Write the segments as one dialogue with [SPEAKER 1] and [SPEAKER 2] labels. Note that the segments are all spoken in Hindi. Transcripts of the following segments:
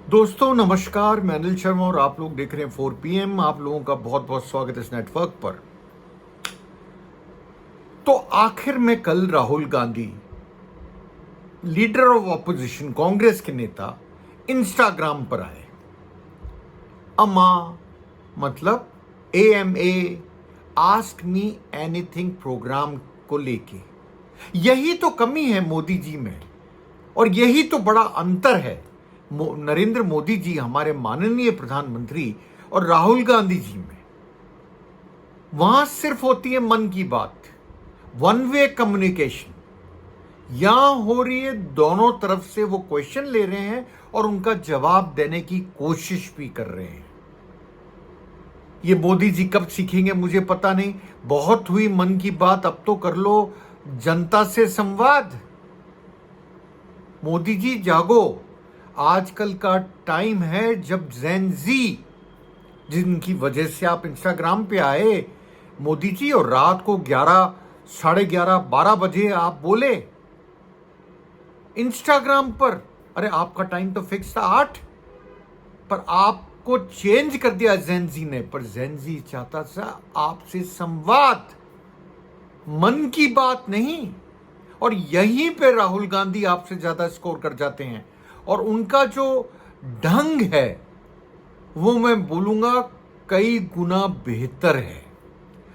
[SPEAKER 1] दोस्तों नमस्कार, मैं अनिल शर्मा और आप लोग देख रहे हैं 4 PM। आप लोगों का बहुत बहुत स्वागत है इस नेटवर्क पर। तो आखिर में कल Rahul Gandhi, leader of opposition, Congress के नेता, इंस्टाग्राम पर आए। अमा मतलब AMA, ask me anything program को लेके। यही तो कमी है मोदी जी में, और यही तो बड़ा अंतर है नरेंद्र मोदी जी, हमारे माननीय प्रधानमंत्री, और राहुल गांधी जी में। वहां सिर्फ होती है मन की बात, वन वे कम्युनिकेशन। यहां हो रही है दोनों तरफ से वो क्वेश्चन ले रहे हैं और उनका जवाब देने की कोशिश भी कर रहे हैं। ये मोदी जी कब सीखेंगे मुझे पता नहीं। बहुत हुई मन की बात, अब तो कर लो जनता से संवाद। मोदी जी जागो, आजकल का टाइम है जब जेन जी, जिनकी वजह से आप इंस्टाग्राम पे आए मोदी जी, और रात को 11, साढ़े 11, 12 बजे आप बोले इंस्टाग्राम पर। अरे आपका टाइम तो फिक्स था 8, पर आपको चेंज कर दिया जेन जी ने। पर जेन जी चाहता था आपसे संवाद, मन की बात नहीं। और यहीं पे राहुल गांधी आपसे ज्यादा स्कोर कर जाते हैं, और उनका जो ढंग है वो मैं बोलूंगा कई गुना बेहतर है।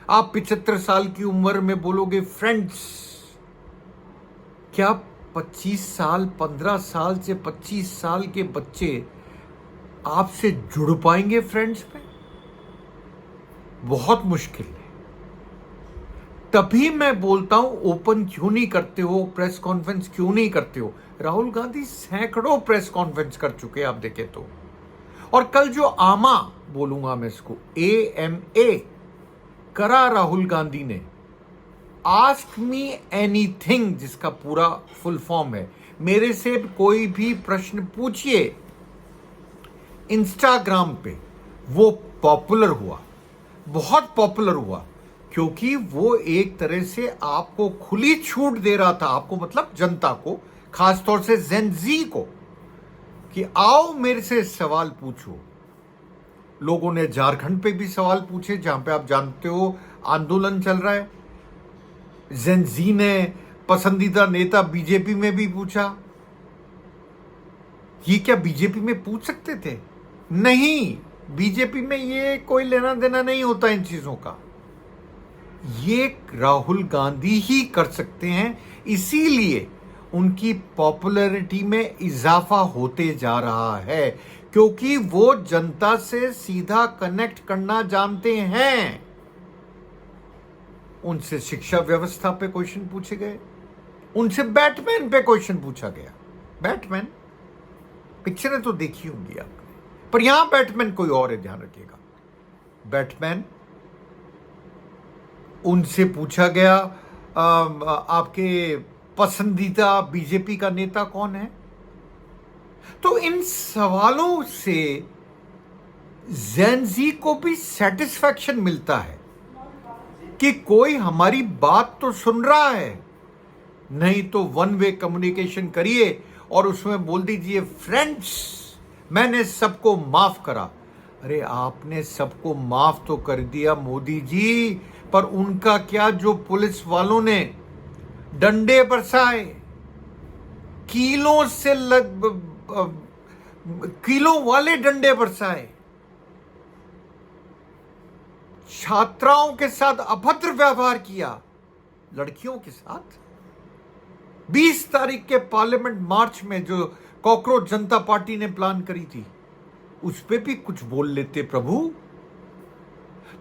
[SPEAKER 1] आप 75 साल की उम्र में बोलोगे फ्रेंड्स, क्या 25 साल, 15 साल से 25 साल के बच्चे आपसे जुड़ पाएंगे फ्रेंड्स में? बहुत मुश्किल है। तभी मैं बोलता हूं ओपन क्यों नहीं करते हो, प्रेस कॉन्फ्रेंस क्यों नहीं करते हो। राहुल गांधी सैकड़ों प्रेस कॉन्फ्रेंस कर चुके हैं आप देखें तो। और कल जो आमा बोलूंगा मैं इसको, AMA करा राहुल गांधी ने, आस्क मी एनीथिंग, जिसका पूरा फुल फॉर्म है, मेरे से कोई भी प्रश्न पूछिए। इंस्टाग्राम पे वो पॉपुलर हुआ, बहुत पॉपुलर हुआ, क्योंकि वो एक तरह से आपको खुली छूट दे रहा था, आपको मतलब जनता को, खासतौर से जेन जी को, कि आओ मेरे से सवाल पूछो। लोगों ने झारखंड पे भी सवाल पूछे, जहां पे आप जानते हो आंदोलन चल रहा है। जेन जी ने पसंदीदा नेता बीजेपी में भी पूछा। ये क्या बीजेपी में पूछ सकते थे? नहीं, बीजेपी में ये कोई लेना देना नहीं होता इन चीजों का। ये राहुल गांधी ही कर सकते हैं, इसीलिए उनकी पॉपुलैरिटी में इजाफा होते जा रहा है, क्योंकि वो जनता से सीधा कनेक्ट करना जानते हैं। उनसे शिक्षा व्यवस्था पे क्वेश्चन पूछे गए, उनसे बैटमैन पे क्वेश्चन पूछा गया। बैटमैन पिक्चरें तो देखी होंगी आपने, पर यहां बैटमैन कोई और है, ध्यान रखिएगा। बैटमैन उनसे पूछा गया आपके पसंदीदा बीजेपी का नेता कौन है। तो इन सवालों से जेन जी को भी सेटिस्फैक्शन मिलता है कि कोई हमारी बात तो सुन रहा है। नहीं तो वन वे कम्युनिकेशन करिए और उसमें बोल दीजिए फ्रेंड्स, मैंने सबको माफ करा। अरे आपने सबको माफ तो कर दिया मोदी जी, पर उनका क्या जो पुलिस वालों ने डंडे बरसाए, किलों वाले डंडे बरसाए, छात्राओं के साथ अभद्र व्यवहार किया, लड़कियों के साथ। 20 तारीख के पार्लियामेंट मार्च में जो कॉकरोच जनता पार्टी ने प्लान करी थी, उस पे भी कुछ बोल लेते प्रभु।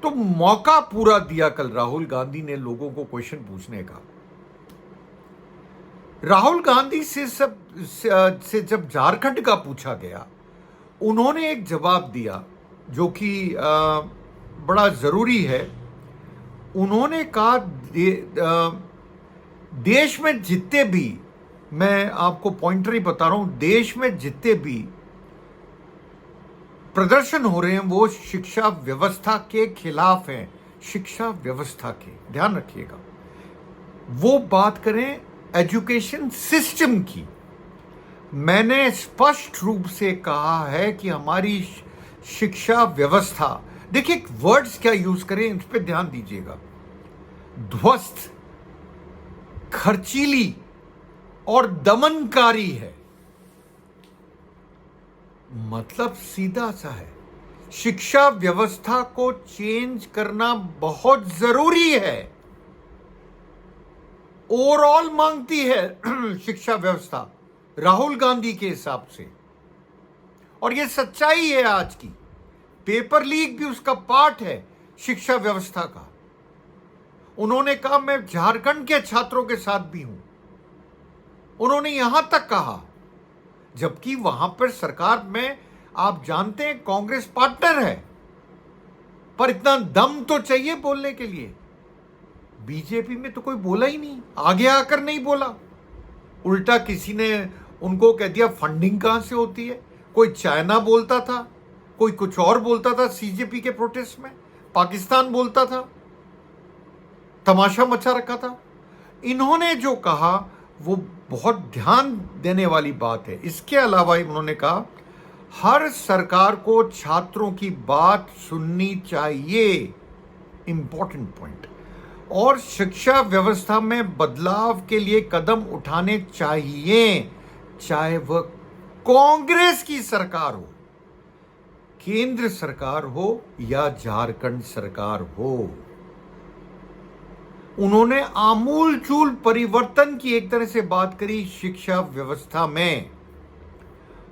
[SPEAKER 1] तो मौका पूरा दिया कल राहुल गांधी ने लोगों को क्वेश्चन पूछने का। राहुल गांधी से जब झारखंड का पूछा गया, उन्होंने एक जवाब दिया जो कि बड़ा जरूरी है। उन्होंने कहा देश में जितने भी, मैं आपको पॉइंटर ही बता रहा हूं, देश में जितने भी प्रदर्शन हो रहे हैं वो शिक्षा व्यवस्था के खिलाफ हैं। शिक्षा व्यवस्था के, ध्यान रखिएगा, वो बात करें एजुकेशन सिस्टम की। मैंने स्पष्ट रूप से कहा है कि हमारी शिक्षा व्यवस्था, देखिए वर्ड्स क्या यूज करें इस पे ध्यान दीजिएगा, ध्वस्त, खर्चीली और दमनकारी है। मतलब सीधा सा है, शिक्षा व्यवस्था को चेंज करना बहुत जरूरी है। ओवरऑल मांगती है शिक्षा व्यवस्था राहुल गांधी के हिसाब से, और यह सच्चाई है आज की। पेपर लीक भी उसका पार्ट है शिक्षा व्यवस्था का। उन्होंने कहा मैं झारखंड के छात्रों के साथ भी हूं, उन्होंने यहां तक कहा, जबकि वहां पर सरकार में आप जानते हैं कांग्रेस पार्टनर है, पर इतना दम तो चाहिए बोलने के लिए। बीजेपी में तो कोई बोला ही नहीं, आगे आकर नहीं बोला, उल्टा किसी ने उनको कह दिया फंडिंग कहां से होती है। कोई चाइना बोलता था, कोई कुछ और बोलता था सीजेपी के प्रोटेस्ट में, पाकिस्तान बोलता था, तमाशा मचा रखा था। इन्होंने जो कहा वो बहुत ध्यान देने वाली बात है। इसके अलावा उन्होंने कहा हर सरकार को छात्रों की बात सुननी चाहिए, इंपॉर्टेंट पॉइंट, और शिक्षा व्यवस्था में बदलाव के लिए कदम उठाने चाहिए, चाहे वह कांग्रेस की सरकार हो, केंद्र सरकार हो या झारखंड सरकार हो। उन्होंने आमूल चूल परिवर्तन की एक तरह से बात करी शिक्षा व्यवस्था में,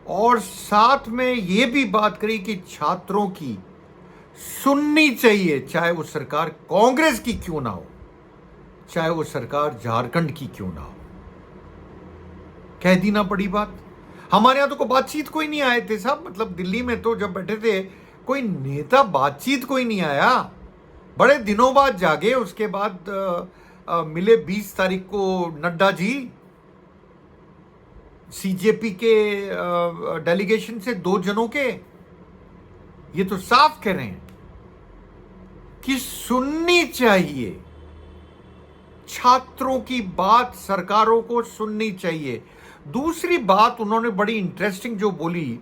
[SPEAKER 1] और साथ में यह भी बात करी कि छात्रों की सुननी चाहिए, चाहे वो सरकार कांग्रेस की क्यों ना हो, चाहे वो सरकार झारखंड की क्यों ना हो। कह दी ना बड़ी बात। हमारे यहां तो कोई बातचीत कोई नहीं आए थे साहब, मतलब दिल्ली में तो जब बैठे थे कोई नेता बातचीत कोई नहीं आया, बड़े दिनों बाद जागे। उसके बाद मिले 20 तारीख को नड्डा जी सीजेपी के डेलीगेशन से 2 जनों के। ये तो साफ कह रहे हैं कि सुननी चाहिए, छात्रों की बात सरकारों को सुननी चाहिए। दूसरी बात उन्होंने बड़ी इंटरेस्टिंग जो बोली,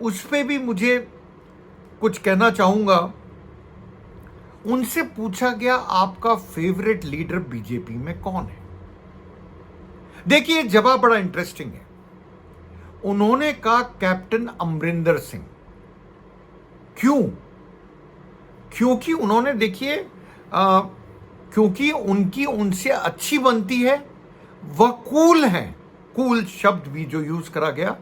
[SPEAKER 1] उस पे भी मुझे कुछ कहना चाहूंगा। उनसे पूछा गया आपका फेवरेट लीडर बीजेपी में कौन है। देखिए जवाब बड़ा इंटरेस्टिंग है। उन्होंने कहा कैप्टन अमरिंदर सिंह। क्यों? क्योंकि उन्होंने देखिए क्योंकि उनकी उनसे अच्छी बनती है, वह कूल है। कूल शब्द भी जो यूज करा गया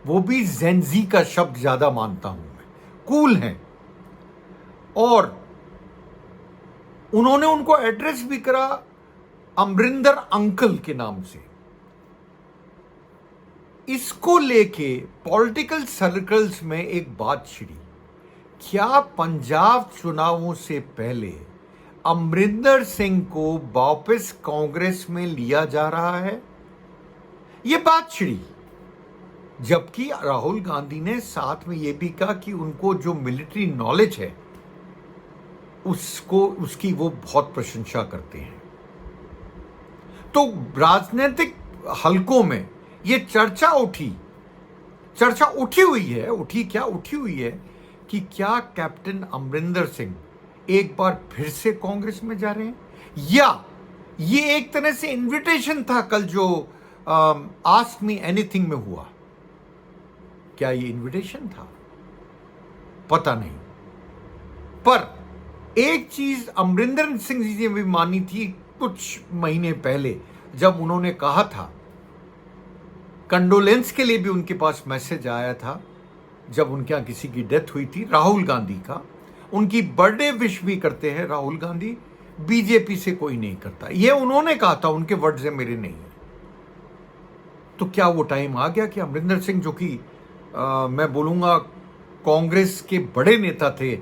[SPEAKER 1] वो भी जेनजी का शब्द ज्यादा मानता हूं मैं, कूल है। और उन्होंने उनको एड्रेस भी करा अमरिंदर अंकल के नाम से। इसको लेके पॉलिटिकल सर्कल्स में एक बात छिड़ी, क्या पंजाब चुनावों से पहले अमरिंदर सिंह को वापस कांग्रेस में लिया जा रहा है? यह बात छिड़ी, जबकि राहुल गांधी ने साथ में यह भी कहा कि उनको जो मिलिट्री नॉलेज है उसकी वो बहुत प्रशंसा करते हैं। तो राजनीतिक हलकों में ये चर्चा उठी हुई है कि क्या कैप्टन अमरिंदर सिंह एक बार फिर से कांग्रेस में जा रहे हैं, या ये एक तरह से इनविटेशन था कल जो आस्क मी एनीथिंग में हुआ। क्या ये इनविटेशन था? पता नहीं। पर एक चीज अमरिंदर सिंह जी ने भी मानी थी कुछ महीने पहले, जब उन्होंने कहा था, कंडोलेंस के लिए भी उनके पास मैसेज आया था जब उनके यहां किसी की डेथ हुई थी, राहुल गांधी का। उनकी बर्थडे विश भी करते हैं राहुल गांधी, बीजेपी से कोई नहीं करता। ये उन्होंने कहा था, उनके वर्ड्स हैं, मेरे नहीं है। तो क्या वो टाइम आ गया कि अमरिंदर सिंह, जो कि मैं बोलूंगा कांग्रेस के बड़े नेता थे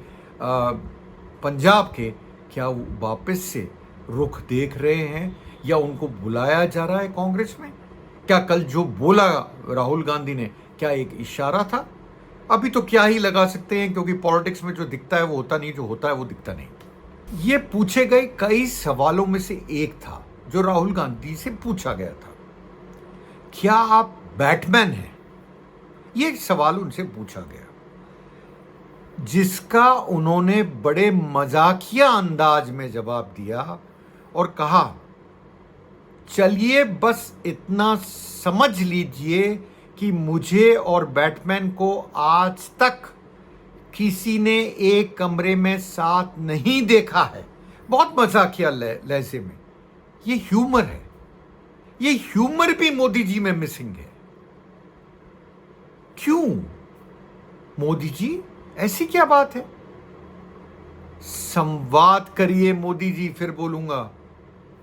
[SPEAKER 1] पंजाब के, क्या वो वापस से रुख देख रहे हैं या उनको बुलाया जा रहा है कांग्रेस में? क्या कल जो बोला राहुल गांधी ने क्या एक इशारा था? अभी तो क्या ही लगा सकते हैं, क्योंकि पॉलिटिक्स में जो दिखता है वो होता नहीं, जो होता है वो दिखता नहीं। ये पूछे गए कई सवालों में से एक था जो राहुल गांधी से पूछा गया था क्या आप बैटमैन हैं? ये एक सवाल उनसे पूछा गया, जिसका उन्होंने बड़े मजाकिया अंदाज में जवाब दिया और कहा, चलिए बस इतना समझ लीजिए कि मुझे और बैटमैन को आज तक किसी ने एक कमरे में साथ नहीं देखा है। बहुत मजाकिया लहजे में। ये ह्यूमर है। ये ह्यूमर भी मोदी जी में मिसिंग है। क्यों मोदी जी, ऐसी क्या बात है? संवाद करिए मोदी जी। फिर बोलूंगा,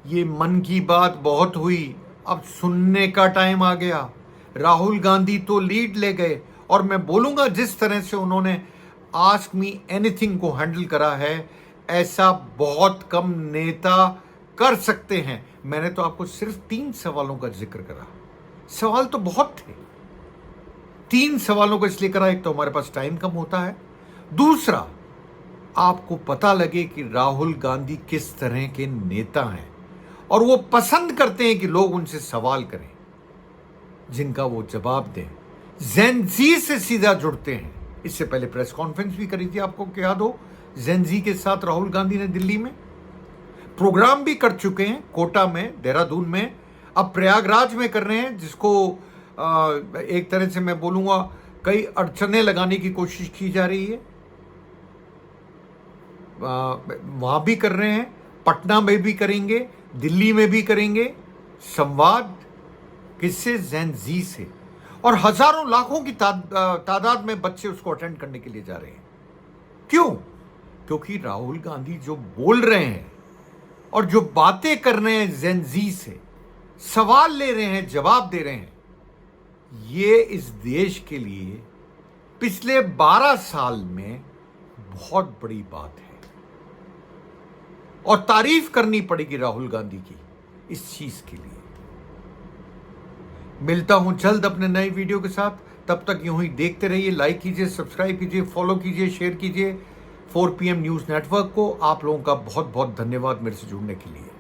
[SPEAKER 1] ये मन की बात बहुत हुई, अब सुनने का टाइम आ गया। राहुल गांधी तो लीड ले गए और मैं बोलूंगा जिस तरह से उन्होंने आस्क मी एनीथिंग को हैंडल करा है, ऐसा बहुत कम नेता कर सकते हैं। मैंने तो आपको सिर्फ 3 सवालों का जिक्र करा। सवाल तो बहुत थे। 3 सवालों को इसलिए करा, एक तो हमारे पास टाइम कम होता है, दूसरा आपको पता लगे कि राहुल गांधी किस तरह के नेता हैं और वो पसंद करते हैं कि लोग उनसे सवाल करें जिनका वो जवाब दें। जेन जी से सीधा जुड़ते हैं। इससे पहले प्रेस कॉन्फ्रेंस भी करी थी, आपको याद हो, जेन जी के साथ राहुल गांधी ने दिल्ली में प्रोग्राम भी कर चुके हैं, कोटा में, देहरादून में, अब प्रयागराज में कर रहे हैं, जिसको एक तरह से मैं बोलूंगा कई अड़चने लगाने की कोशिश की जा रही है। वहां भी कर रहे हैं, पटना में भी करेंगे, दिल्ली में भी करेंगे संवाद। किससे? जेन जी से। और हजारों लाखों की तादाद में बच्चे उसको अटेंड करने के लिए जा रहे हैं। क्यों? क्योंकि राहुल गांधी जो बोल रहे हैं और जो बातें कर रहे हैं जेन जी से, सवाल ले रहे हैं, जवाब दे रहे हैं, ये इस देश के लिए पिछले 12 साल में बहुत बड़ी बात है और तारीफ करनी पड़ेगी राहुल गांधी की इस चीज के लिए। मिलता हूं जल्द अपने नए वीडियो के साथ। तब तक यूं ही देखते रहिए, लाइक कीजिए, सब्सक्राइब कीजिए, फॉलो कीजिए, शेयर कीजिए 4 PM न्यूज नेटवर्क को। आप लोगों का बहुत बहुत धन्यवाद मेरे से जुड़ने के लिए।